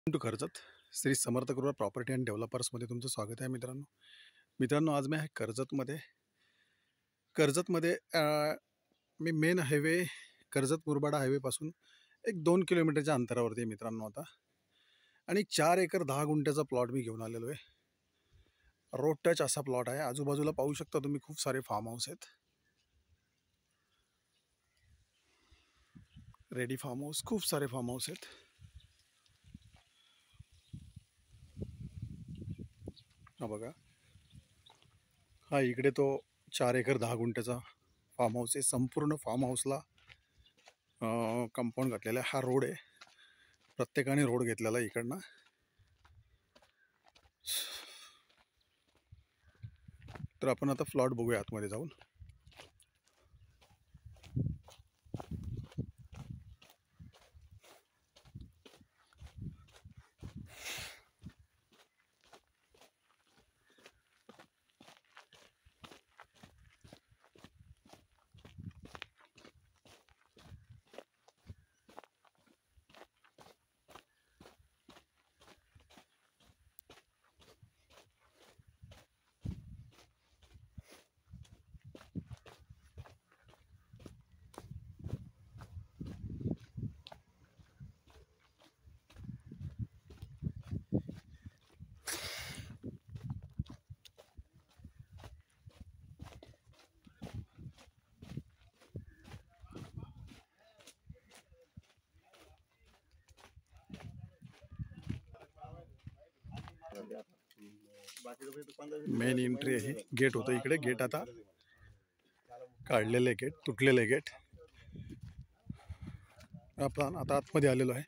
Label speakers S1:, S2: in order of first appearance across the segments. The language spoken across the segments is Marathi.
S1: टू कर्जत श्री समर्थ गृह प्रॉपर्टी अँड डेव्हलपर्समध्ये तुमचं स्वागत आहे मित्रांनो आज मी आहे कर्जतमध्ये मी मेन हायवे कर्जत मुरबाडा हायवेपासून एक 2 किलोमीटरच्या अंतरावरती आहे मित्रांनो आता. आणि 4 एकर 10 गुंठ्याचा प्लॉट मी घेऊन आलेलो आहे. रोड टच असा प्लॉट आहे. आजूबाजूला पाहू शकता तुम्ही खूप सारे फार्म हाऊस आहेत. रेडी फार्म हाऊस, खूप सारे फार्म हाऊस आहेत. हा बघा, हा इकडे तो 4 एकर 10 गुंठ्याचा फार्म हाऊस आहे. संपूर्ण फार्म हाऊसला कंपाऊंड घातलेला आहे. हा रोड आहे, प्रत्येकाने रोड घेतलेला आहे इकडनं. तर आपण आता प्लॉट बघूया आतमध्ये जाऊन. मेन एंट्री आहे, गेट होतं इकडे. गेट आता काढलेले, गेट तुटलेले गेट. आपण आता आतमध्ये आलेलो आहे.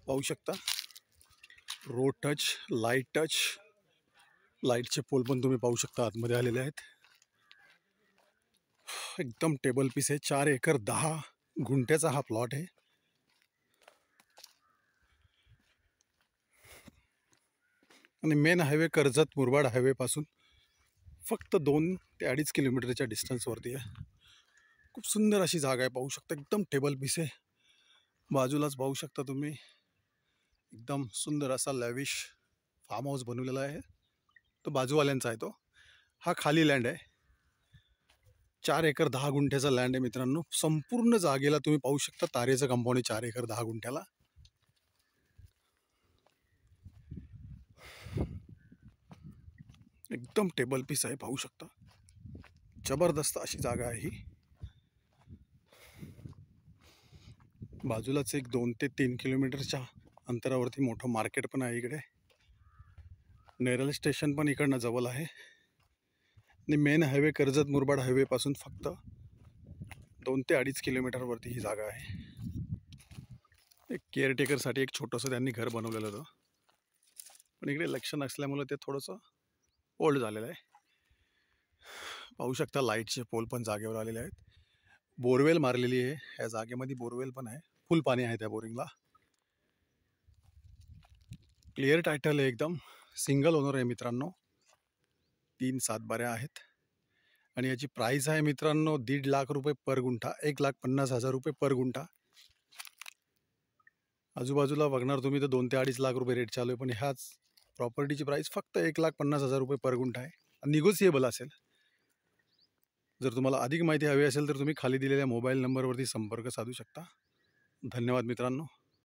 S1: पाहू शकता रोड टच, लाईट टच, लाईटचे पोल पण तुम्ही पाहू शकता आतमध्ये आलेले आहेत. एकदम टेबल पीस आहे. 4 एकर 10 गुंठ्याचा हा प्लॉट आहे. आणि मेन हायवे कर्जत मुरबाड हायवेपासून फक्त 2 ते 2.5 किलोमीटरच्या डिस्टन्सवरती आहे. खूप सुंदर अशी जागा आहे, पाहू शकता. एकदम टेबल पीस आहे. बाजूलाच पाहू शकता तुम्ही एकदम सुंदर असा लॅविश फार्म हाऊस बनवलेला आहे. तो बाजूवाल्यांचा आहे. तो हा खाली लँड आहे. 4 एकर 10 गुंठ्याचा लँड आहे मित्रांनो. संपूर्ण जागेला तुम्ही पाहू शकता तारेचं कंपाऊंड आहे 4 एकर 10 गुंठ्याला. एकदम टेबल पीस आहे, पाहू शकता. जबरदस्त अशी जागा आहे ही. बाजूलाच एक 2 ते 3 किलोमीटरच्या अंतरावरती मोठं मार्केट पण आहे इकडे. नेरळ स्टेशन पण इकडनं जवळ आहे. आणि मेन हायवे कर्जत मुरबाड हायवेपासून फक्त 2 ते 2.5 किलोमीटरवरती ही जागा आहे. एक केअरटेकरसाठी एक छोटंसं त्यांनी घर बनवलेलं होतं, पण इकडे लक्ष नसल्यामुळे ते थोडंसं ओल्ड झालेलं आहे. पाहू शकता लाईटचे पोल पण जागेवर आलेले आहेत. बोरवेल मारलेली आहे या जागेमध्ये. बोरवेल पण आहे, फुल पाणी आहे त्या बोरिंगला. क्लिअर टायटल आहे एकदम. सिंगल ओनर आहे मित्रांनो. 3 सातबाऱ्या आहेत. आणि याची प्राईस आहे मित्रांनो 1.5 लाख रुपये पर गुंठा, 1,50,000 रुपये पर गुंठा. आजूबाजूला बघणार तुम्ही तर 2 ते 2.5 लाख रुपये रेट चालू आहे, पण ह्याच प्रॉपर्टीची प्राईस फक्त 1,50,000 रुपये पर गुंठा आहे. निगोसिएबल असेल. जर तुम्हाला अधिक माहिती हवी असेल तर तुम्ही खाली दिलेल्या मोबाईल नंबरवरती संपर्क साधू शकता. धन्यवाद मित्रांनो.